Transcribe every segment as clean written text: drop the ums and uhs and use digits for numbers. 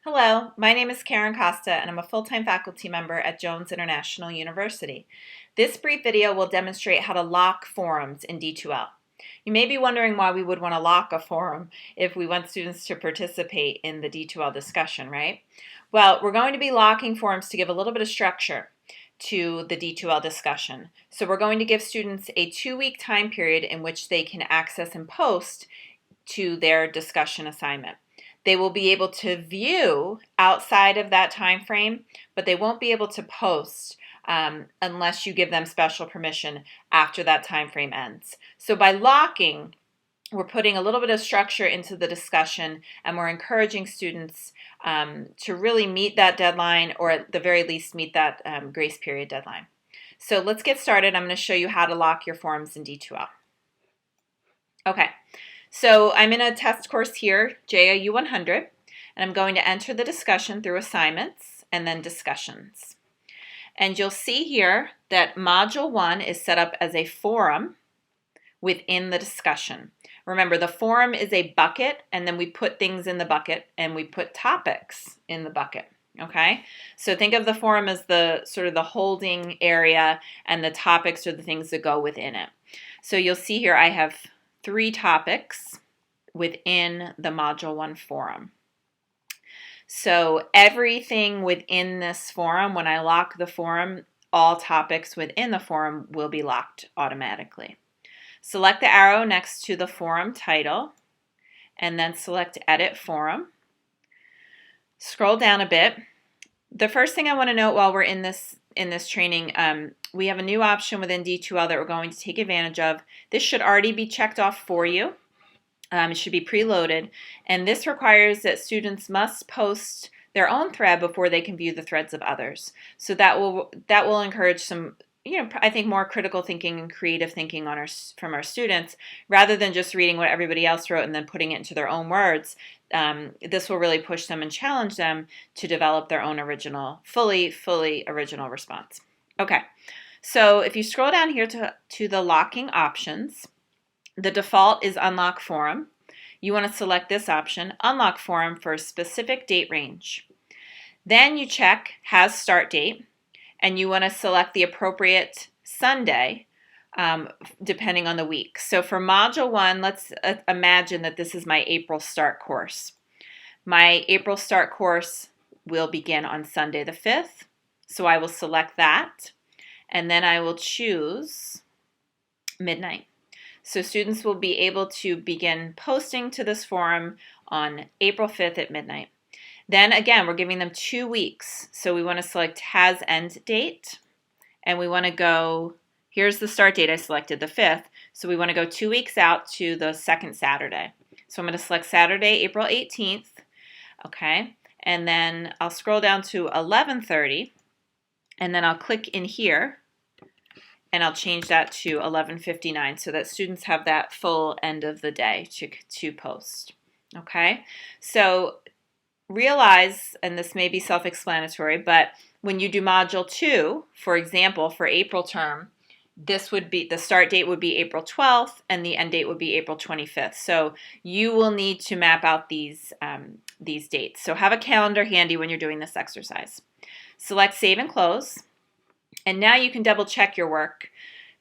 Hello, my name is Karen Costa and I'm a full-time faculty member at Jones International University. This brief video will demonstrate how to lock forums in D2L. You may be wondering why we would want to lock a forum if we want students to participate in the D2L discussion, right? Well, we're going to be locking forums to give a little bit of structure to the D2L discussion. So we're going to give students a 2-week time period in which they can access and post to their discussion assignment. They will be able to view outside of that time frame, but they won't be able to post unless you give them special permission after that time frame ends. So by locking, we're putting a little bit of structure into the discussion, and we're encouraging students to really meet that deadline, or at the very least meet that grace period deadline. So let's get started. I'm going to show you how to lock your forums in D2L. Okay. So I'm in a test course here, JIU 100, and I'm going to enter the discussion through assignments and then discussions. And you'll see here that Module 1 is set up as a forum within the discussion. Remember, the forum is a bucket, and then we put things in the bucket, and we put topics in the bucket. Okay, so think of the forum as the sort of the holding area, and the topics are the things that go within it. So you'll see here I have 3 topics within the Module 1 forum. So everything within this forum, when I lock the forum, all topics within the forum will be locked automatically. Select the arrow next to the forum title and then select Edit Forum. Scroll down a bit. The first thing I want to note while we're in this training, we have a new option within D2L that we're going to take advantage of. This should already be checked off for you. It should be preloaded, and this requires that students must post their own thread before they can view the threads of others. So that will encourage some, I think, more critical thinking and creative thinking from our students, rather than just reading what everybody else wrote and then putting it into their own words. This will really push them and challenge them to develop their own original, fully original response. Okay, so if you scroll down here to the locking options, the default is Unlock Forum. You want to select this option, Unlock Forum, for a specific date range. Then you check Has Start Date, and you want to select the appropriate Sunday depending on the week. So for Module 1, let's imagine that this is my April Start course. My April Start course will begin on Sunday the 5th, so I will select that, and then I will choose midnight. So students will be able to begin posting to this forum on April 5th at midnight. Then again, we're giving them 2 weeks. So we want to select Has End Date, and we want to go, here's the start date I selected, the 5th. So we want to go 2 weeks out to the second Saturday. So I'm going to select Saturday, April 18th. Okay, and then I'll scroll down to 11:30, and then I'll click in here, and I'll change that to 11:59 so that students have that full end of the day to post. Okay, so realize, and this may be self-explanatory, but when you do Module 2, for example, for April term, this would be, the start date would be April 12th and the end date would be April 25th. So you will need to map out these dates. So have a calendar handy when you're doing this exercise. Select Save and Close. And now you can double check your work,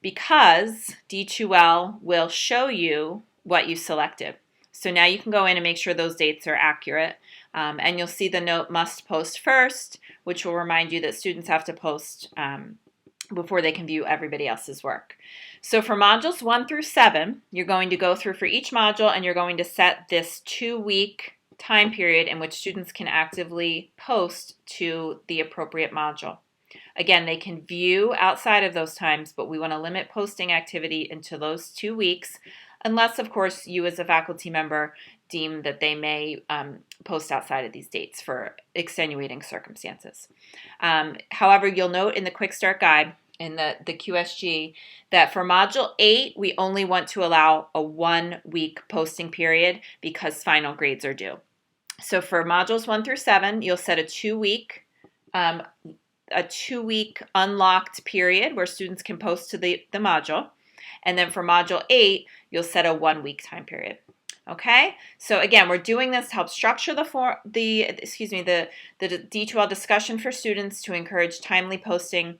because D2L will show you what you selected. So now you can go in and make sure those dates are accurate. And you'll see the note Must Post First, which will remind you that students have to post before they can view everybody else's work. So for modules 1 through 7, you're going to go through for each module, and you're going to set this 2-week time period in which students can actively post to the appropriate module. Again, they can view outside of those times, but we want to limit posting activity into those 2 weeks, unless, of course, you as a faculty member deem that they may post outside of these dates for extenuating circumstances. However, you'll note in the Quick Start Guide, in the QSG, that for Module 8, we only want to allow a 1-week posting period because final grades are due. So for Modules 1 through 7, you'll set a 2-week unlocked period where students can post to the module. And then for Module 8, you'll set a 1-week time period. Okay, so again, we're doing this to help structure the D2L discussion for students to encourage timely posting.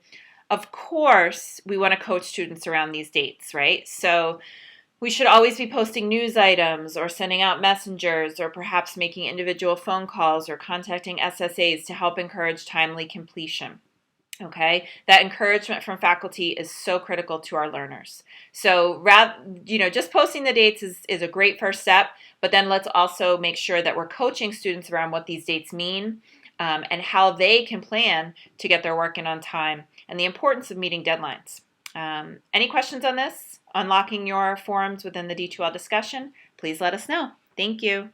Of course, we want to coach students around these dates, right? So we should always be posting news items or sending out messengers or perhaps making individual phone calls or contacting SSAs to help encourage timely completion. Okay, that encouragement from faculty is so critical to our learners. So, just posting the dates is a great first step, but then let's also make sure that we're coaching students around what these dates mean and how they can plan to get their work in on time and the importance of meeting deadlines. Any questions on this? Unlocking your forums within the D2L discussion? Please let us know. Thank you.